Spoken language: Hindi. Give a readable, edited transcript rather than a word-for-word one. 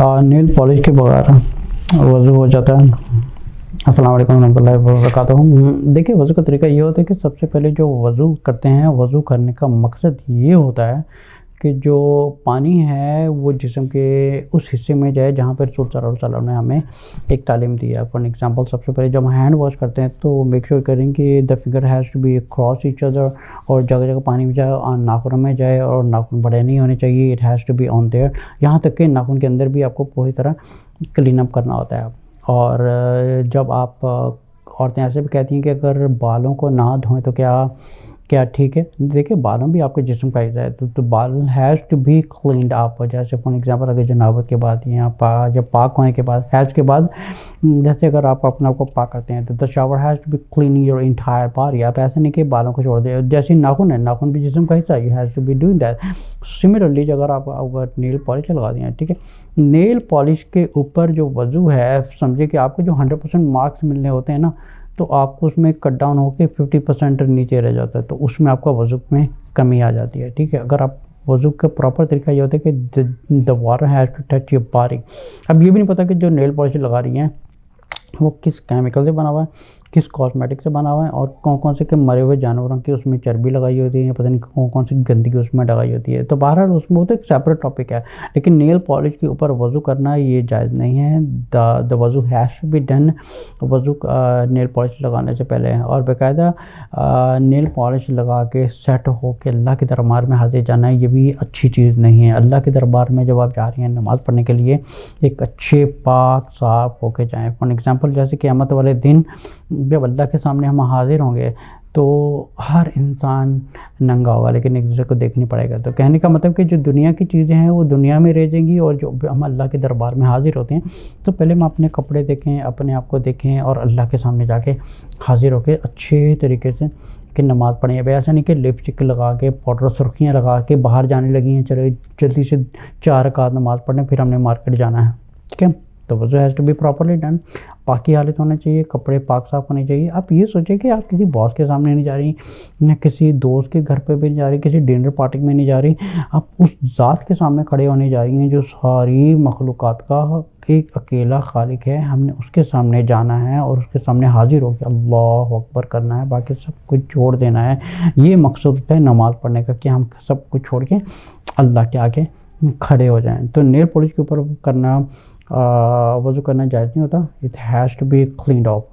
नेल पॉलिश के बगैर वज़ू हो जाता है। अस्सलाम वालेकुम रहमतुल्लाहि व बरकातुहू। देखिए, वज़ू का तरीका ये होता है कि सबसे पहले जो वज़ू करते हैं, वज़ू करने का मकसद ये होता है कि जो पानी है वो जिस्म के उस हिस्से में जाए जहाँ पर रसूल सल्लल्लाहु अलैहि वसल्लम ने हमें एक तालीम दी है। फॉर एग्जांपल, सबसे पहले जब हम हैंड वॉश करते हैं तो मेक श्योर करें कि the finger has to be cross each other, और जगह जगह पानी भी जाए, नाखूनों में जाए, और नाखून बड़े नहीं होने चाहिए। It has to be on there, यहाँ तक कि नाखून के अंदर भी आपको पूरी तरह क्लीन अप करना होता है। और जब आप औरतें ऐसे भी कहती हैं कि अगर बालों को ना धोएं तो क्या क्या ठीक है? देखिए, बालों भी आपके जिस्म का हिस्सा है, तो बाल has to be cleaned up. जैसे फॉर एग्जांपल, अगर जनाबत के बाद या जब पाक होने के बाद, हैज़ के बाद, जैसे अगर आप अपने आप को पाक करते हैं तो the shower has to be clean your entire body. आप ऐसे नहीं कि बालों को छोड़ दें। जैसे नाखून है, नाखून भी जिस्म का हिस्सा है, you has to be doing that. Similarly अगर आप अगर नेल पॉलिश लगा दिए, ठीक है, नेल पॉलिश के ऊपर जो वज़ू है, समझिए कि आपको जो 100% मार्क्स मिलने होते हैं ना, तो आपको उसमें कट डाउन होकर 50% नीचे रह जाता है, तो उसमें आपका वज़ू में कमी आ जाती है। ठीक है, अगर आप वज़ू का प्रॉपर तरीका ये होता है कि the water has to touch your body. अब ये भी नहीं पता कि जो नेल पॉलिश लगा रही हैं वो किस केमिकल से बना हुआ है, किस कॉस्मेटिक से बना हुआ है, और कौन कौन से के मरे हुए जानवरों की उसमें चर्बी लगाई होती है, पता नहीं कौन कौन सी गंदगी उसमें लगाई होती है। तो बहरहाल उसमें वो तो एक सेपरेट टॉपिक है, लेकिन नेल पॉलिश के ऊपर वज़ू करना ये जायज़ नहीं है। द वज़ू हैज़ टू बी डन, वज़ू नेल पॉलिश लगाने से पहले, और बाकायदा नेल पॉलिश लगा के सेट हो के अल्लाह के दरबार में हाजिर जाना है, ये भी अच्छी चीज़ नहीं है। अल्लाह के दरबार में जब आप जा रही हैं नमाज़ पढ़ने के लिए, एक अच्छे पाक साफ़ होके जाएँ। फॉर एग्ज़ाम्पल, जैसे क़यामत वाले दिन जब अल्लाह के सामने हम हाज़िर होंगे तो हर इंसान नंगा होगा, लेकिन एक दूसरे को देख नहीं पड़ेगा। तो कहने का मतलब कि जो दुनिया की चीज़ें हैं वो दुनिया में रह जाएंगी, और जो हम अल्लाह के दरबार में हाज़िर होते हैं तो पहले हम अपने कपड़े देखें, अपने आप को देखें, और अल्लाह के सामने जाके हाज़िर होकर अच्छे तरीके से कि नमाज़ पढ़ें। अब ऐसा नहीं कि लिपस्टिक लगा के, पाउडर सुर्खियाँ लगा के बाहर जाने लगी हैं, चलो जल्दी से 4 रकात नमाज़ पढ़ें, फिर हमने मार्केट जाना है। ठीक है, तो वज़ू has to be properly done. पाकी हालत होना चाहिए, कपड़े पाक साफ़ होने चाहिए। आप ये सोचें कि आप किसी बॉस के सामने नहीं जा रही, या किसी दोस्त के घर पे भी नहीं जा रही, किसी डिनर पार्टी में नहीं जा रही, आप उस ज़ात के सामने खड़े होने जा रही हैं जो सारी मखलूक़ात का एक अकेला खालिक है। हमने उसके सामने जाना है और उसके सामने हाजिर होकर अल्लाह अकबर करना है, बाकी सब कुछ छोड़ देना है। ये मकसद है नमाज़ पढ़ने का, कि हम सब कुछ छोड़ के अल्लाह के आगे खड़े हो जाएँ। तो नेल पॉलिश के ऊपर करना, वज़ू करना जायज़ नहीं होता। It has to be cleaned of.